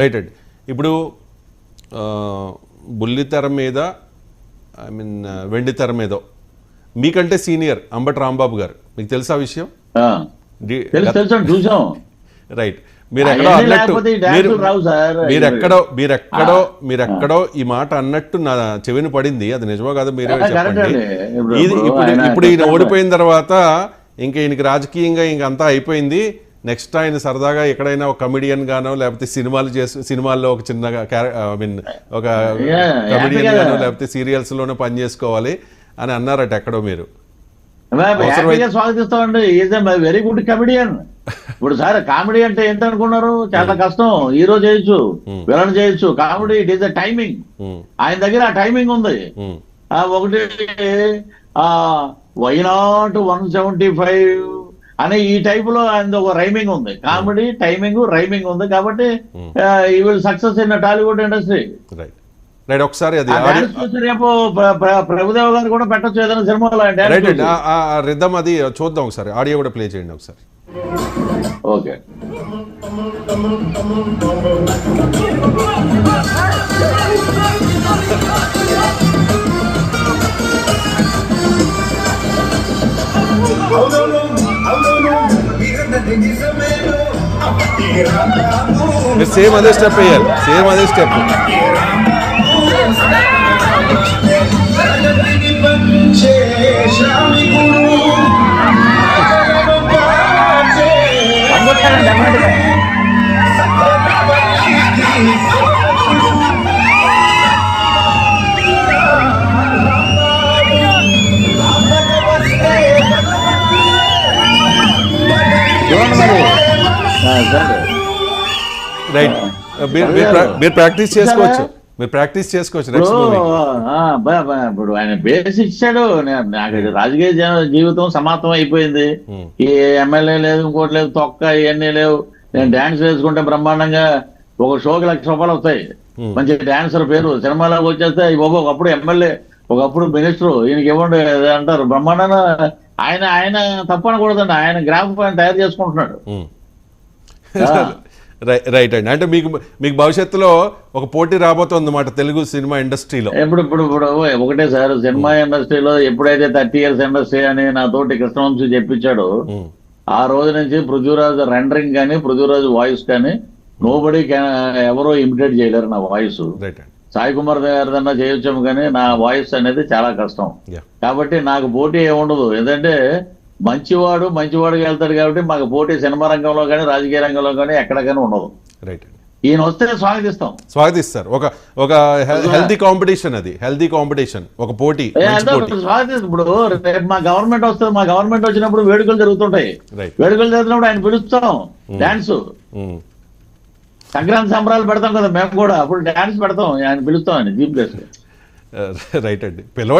Right అండి. ఇప్పుడు బుల్లి తెర మీద వెండి తెర మీద మీకంటే సీనియర్ అంబటి రాంబాబు గారు, మీకు తెలుసా విషయం? చూసాం. రైట్. మీరెక్కడో ఈ మాట అన్నట్టు నా చెవిని పడింది. అది నిజమో కాదో మీరే చెప్పండి. ఇప్పుడు ఈయన ఓడిపోయిన తర్వాత ఇంకా ఈయనకి రాజకీయంగా ఇంకంతా అయిపోయింది. నెక్స్ట్ ఆయన సరదాగా ఎక్కడైనా ఒక కమెడియన్ గానో లేకపోతే సినిమాల్లో ఒక చిన్న ఒక కమెడియన్ గానో లేకపోతే సీరియల్స్ లోనో పని చేసుకోవాలి అని అన్నారట ఎక్కడో మీరు. స్వాగతిస్తామండి. Is very good comedian. ఇప్పుడు సార్ కామెడీ అంటే ఏంటి అనుకున్నారు? చాలా కష్టం. హీరో చేయొచ్చు, విలన్ చేయొచ్చు. Comedy it is the timing. ఆయన దగ్గర ఆ టైమింగ్ ఉంది. ఒకటి వైనాట్ 175 అనే ఈ టైప్ లో ఆయన ఒక రైమింగ్ ఉంది. కామెడీ టైమింగ్ రైమింగ్ ఉంది కాబట్టి ఈ will success in Tollywood industry. ఒకసారి అది రేపు ప్రభుదేవ్ గారు కూడా పెట్టచ్చు ఏదైనా సినిమాలో. రిథమ్ అది చూద్దాం ఒకసారి. ఆడియో కూడా ప్లే చేయండి ఒకసారి. ఓకే. మీరు సేమ్ అదే స్టెప్ వేయాలి. సేమ్ అదే స్టెప్. రైట్. మీరు ప్రాక్టీస్ చేసుకోవచ్చు. ఇప్పుడు ఆయన బేస్ ఇచ్చాడు. నాకు రాజకీయ జీవితం సమాప్తం అయిపోయింది. ఈ ఎమ్మెల్యే లేదు, ఇంకోటి లేదు, తొక్క ఇవన్నీ లేవు. నేను డాన్స్ వేసుకుంటే బ్రహ్మాండంగా ఒక షోకి ₹1,00,000 వస్తాయి. మంచి డాన్సర్ పేరు సినిమాలోకి వచ్చేస్తే ఒకప్పుడు ఎమ్మెల్యే, ఒకప్పుడు మినిస్టర్, ఈయనకి ఇవ్వండి అంటారు. బ్రహ్మాండంగా ఆయన తప్పు అనకూడదండి. ఆయన గ్రాఫ్ ఆయన తయారు చేసుకుంటున్నాడు. రైట్ అండి. అంటే మీకు భవిష్యత్తులో ఒక పోటీ రాబోతుంది అన్నమాట తెలుగు సినిమా ఇండస్ట్రీలో. ఇప్పుడు ఒకటే సార్, సినిమా ఇండస్ట్రీలో ఎప్పుడైతే 30 years ఇండస్ట్రీ అని నాతోటి కృష్ణవంశీ చెప్పించాడు, ఆ రోజు నుంచి పృథ్వీరాజ్ రెండరింగ్ కానీ పృథ్వీరాజ్ వాయిస్ కానీ నోబడీ ఎవరో ఇమిటేట్ చేయలేరు నా వాయిస్. సాయి కుమార్ గారిదన్నా చేయొచ్చాము కానీ నా వాయిస్ అనేది చాలా కష్టం. కాబట్టి నాకు పోటీ ఏముండదు. ఎందుకంటే మంచివాడుగా వెళ్తాడు కాబట్టి మాకు పోటీ సినిమా రంగంలో కానీ రాజకీయ రంగంలో కానీ ఎక్కడికైనా ఉండదు. ఈయన వస్తే స్వాగతిస్తారు. ఒక హెల్తీ కాంపిటీషన్, అది హెల్తీ కాంపిటీషన్, ఒక పోటీ స్వాగతిస్తారు. ఇప్పుడు రేపు మా గవర్నమెంట్ వస్తుంది. మా గవర్నమెంట్ వచ్చినప్పుడు వేడుకలు జరుగుతుంటాయి. వేడుకలు జరుగుతున్నప్పుడు ఆయన పిలుస్తాం డాన్స్. సంక్రాంతి సంబరాలు పెడతాం కదా మేము కూడా, అప్పుడు డాన్స్ పెడతాం. ఆయన పిలుస్తాం ఆయన చీఫ్ గెస్ట్. రైట్ అండి.